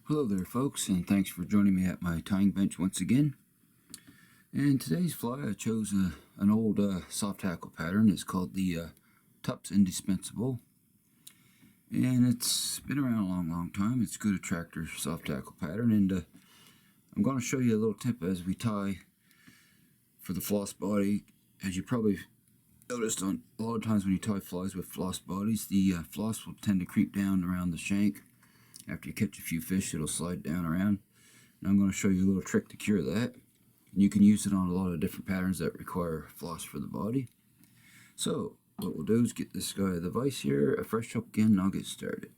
Hello there folks, and thanks for joining me at my tying bench once again. And today's fly I chose an old soft hackle pattern. It's called the tups indispensable, and it's been around a long time. It's a good attractor soft hackle pattern, and I'm going to show you a little tip as we tie for the floss body. As you probably noticed, on a lot of times when you tie flies with floss bodies, the floss will tend to creep down around the shank. After you catch a few fish, it'll slide down around. And I'm going to show you a little trick to cure that. And you can use it on a lot of different patterns that require floss for the body. So what we'll do is get this guy the vise here, a fresh hook again, and I'll get started.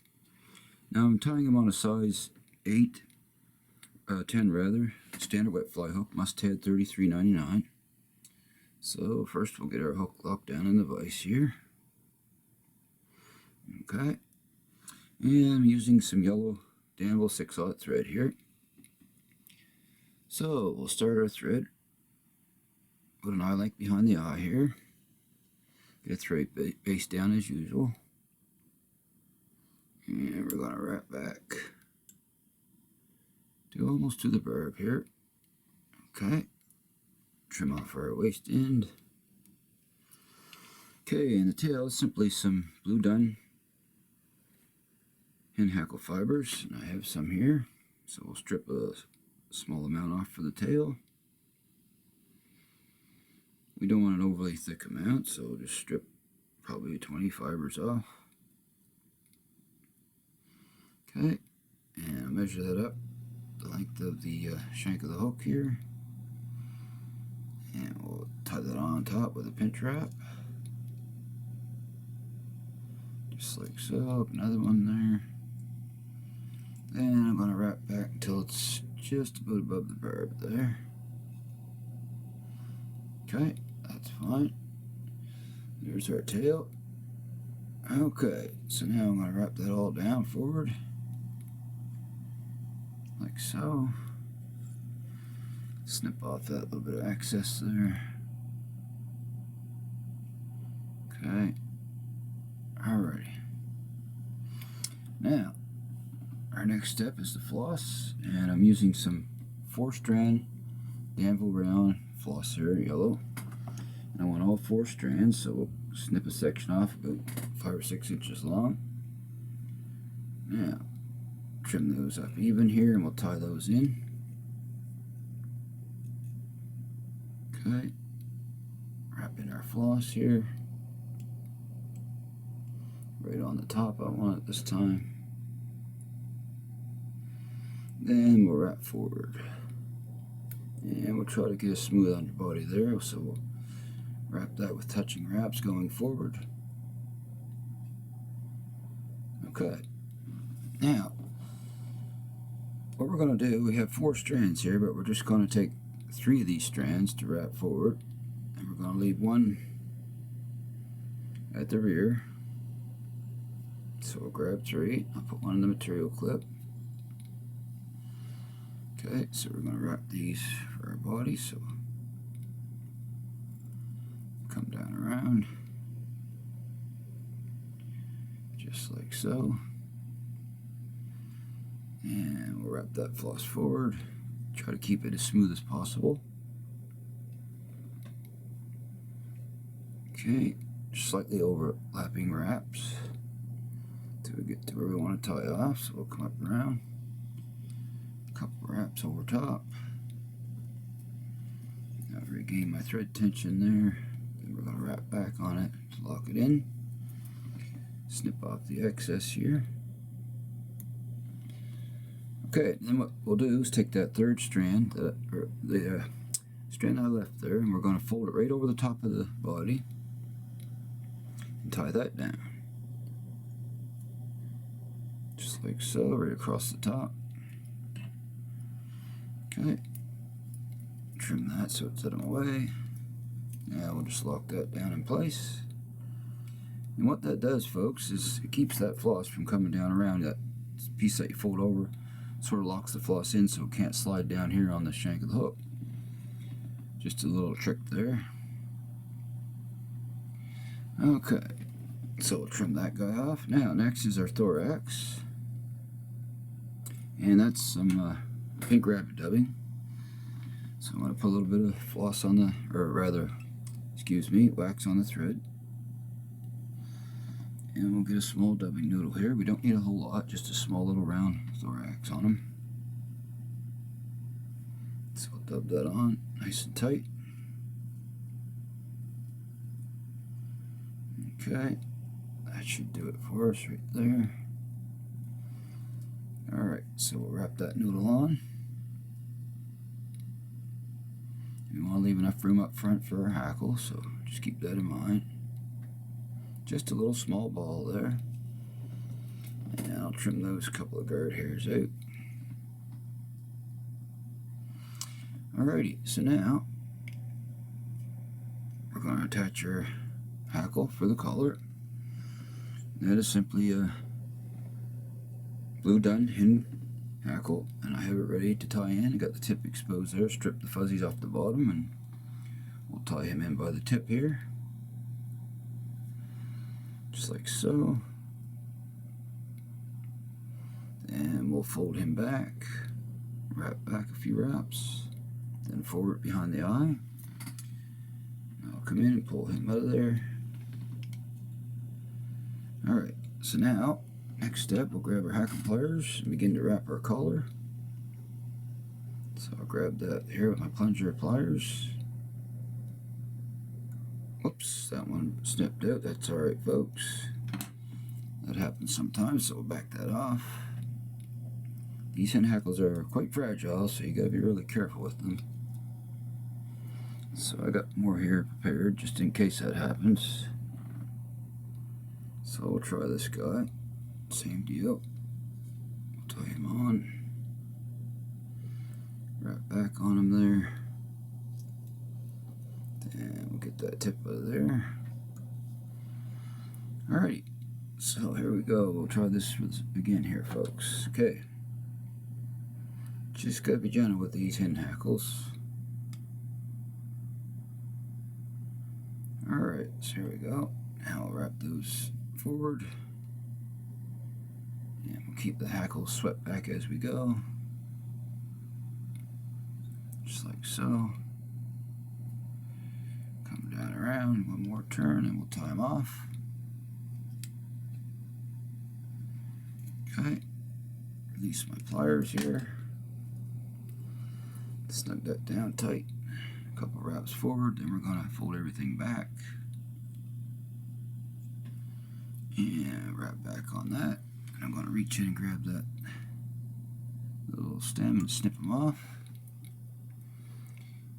Now I'm tying him on a size 10 rather, standard wet fly hook, mustad 33.99. So first we'll get our hook locked down in the vise here. Okay. And I'm using some yellow danvilles 6/0 thread here. So we'll start our thread. Put an eye length behind the eye here. Get a thread base down as usual. And we're going to wrap back to almost to the barb here. Okay. Trim off our waist end. Okay, and the tail is simply some blue dun and hackle fibers, and I have some here, so we'll strip a small amount off for the tail. We don't want an overly thick amount, so we'll just strip probably 20 fibers off. Okay, and I'll measure that up, the length of the shank of the hook here, and we'll tie that on top with a pinch wrap, just like so. Another one there. Then I'm going to wrap back until it's just about above the barb there. Okay, that's fine. There's our tail. Okay, so now I'm going to wrap that all down forward, like so. Snip off that little bit of excess there. Okay, alrighty. Now, our next step is the floss, and I'm using some 4-strand danville round floss here, yellow. And I want all 4 strands, so we'll snip a section off about 5 or 6 inches long. Now, trim those up even here, and we'll tie those in. Okay, wrap in our floss here. Right on the top I want it this time. Then we'll wrap forward, and we'll try to get a smooth underbody there, so we'll wrap that with touching wraps going forward. Okay, now what we're going to do, we have 4 strands here, but we're just going to take 3 of these strands to wrap forward, and we're going to leave one at the rear. So we'll grab 3, I'll put one in the material clip. Okay, so we're going to wrap these for our body, so come down around, just like so, and we'll wrap that floss forward, try to keep it as smooth as possible. Okay, slightly overlapping wraps till we get to where we want to tie off, so we'll come up around. Couple wraps over top. Now regain my thread tension there. Then we're going to wrap back on it to lock it in. Snip off the excess here. Okay, then what we'll do is take that 3rd strand, the strand I left there, and we're going to fold it right over the top of the body and tie that down. Just like so, right across the top. Okay, trim that so it's out of my way. Now we'll just lock that down in place. And what that does, folks, is it keeps that floss from coming down around. That piece that you fold over sort of locks the floss in so it can't slide down here on the shank of the hook. Just a little trick there. Okay, so we'll trim that guy off. Now next is our thorax. And that's some pink rabbit dubbing. So I'm going to put a little bit of floss on the, or rather, excuse me, wax on the thread. And we'll get a small dubbing noodle here. We don't need a whole lot, just a small little round thorax on them. So we'll dub that on nice and tight. Okay, that should do it for us right there. Alright, so we'll wrap that noodle on. We want to leave enough room up front for our hackle, so just keep that in mind. Just a little small ball there. And I'll trim those couple of guard hairs out. Alrighty, so now we're going to attach our hackle for the collar. That is simply a blue dun hen hackle, and I have it ready to tie in. I got the tip exposed there, strip the fuzzies off the bottom, and we'll tie him in by the tip here. Just like so. And we'll fold him back, wrap back a few wraps, then forward behind the eye. I'll come in and pull him out of there. Alright, so now, next step, we'll grab our hackle pliers and begin to wrap our collar. So I'll grab that here with my plunger pliers. Whoops, that one snipped out. That's alright, folks. That happens sometimes, so we'll back that off. These hen hackles are quite fragile, so you gotta be really careful with them. So I got more here prepared just in case that happens. So we'll try this guy. Same deal. We'll tie him on. Wrap back on him there. And we'll get that tip out of there. Alrighty. So here we go. We'll try this again here, folks. Okay. Just gotta be gentle with these hen hackles. Alright, so here we go. Now I'll wrap those forward. And we'll keep the hackles swept back as we go. Just like so. Come down around, one more turn, and we'll tie them off. Okay. Release my pliers here. Snug that down tight. A couple wraps forward, then we're going to fold everything back. And wrap back on that. And I'm going to reach in and grab that little stem and snip them off.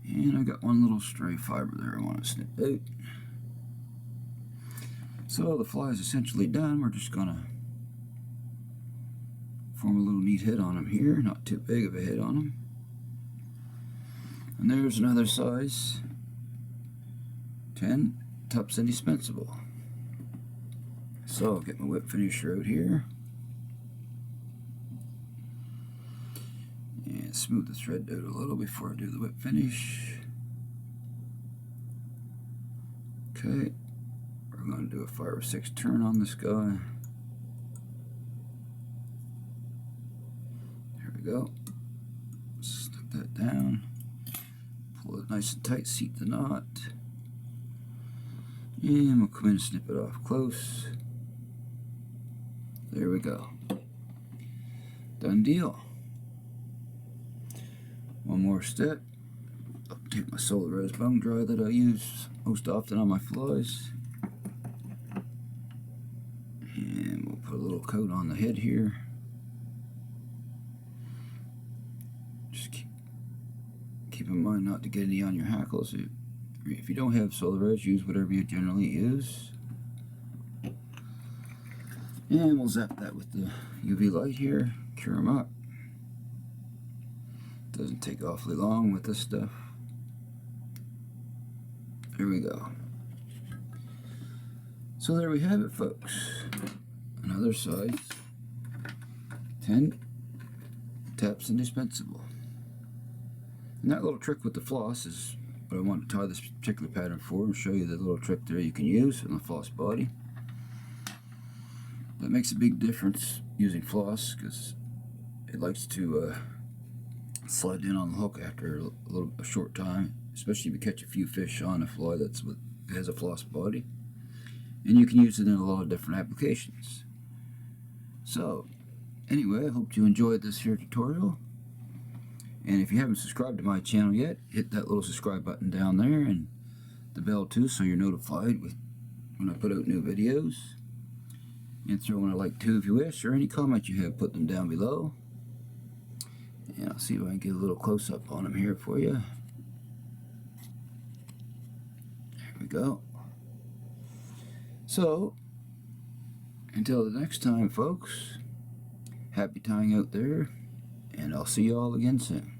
And I got one little stray fiber there I want to snip out. So the fly is essentially done. We're just going to form a little neat head on them here. Not too big of a head on them. And there's another size 10 tups indispensable. So I'll get my whip finisher out here and smooth the thread out a little before I do the whip finish. Okay, we're going to do a 5 or 6 turn on this guy. There we go. Snip that down. Pull it nice and tight, seat the knot. And we'll come in and snip it off close. There we go. Done deal. One more step. I'll take my solar rose bone dry that I use most often on my flies. And we'll put a little coat on the head here. Just keep in mind not to get any on your hackles. If you don't have solar rose, use whatever you generally use. And we'll zap that with the UV light here, cure them up. Doesn't take awfully long with this stuff. There we go. So there we have it, folks. Another size 10 tups indispensable. And that little trick with the floss is what I want to tie this particular pattern for, and show you the little trick there you can use on the floss body. That makes a big difference using floss, because it likes to slide in on the hook after a short time, especially if you catch a few fish on a fly that has a floss body. And you can use it in a lot of different applications. So, anyway, I hope you enjoyed this here tutorial. And if you haven't subscribed to my channel yet, hit that little subscribe button down there and the bell too, so you're notified when I put out new videos. And throw in a like too if you wish, or any comment you have, put them down below. And I'll see if I can get a little close up on them here for you. There we go. So, until the next time, folks, happy tying out there, and I'll see you all again soon.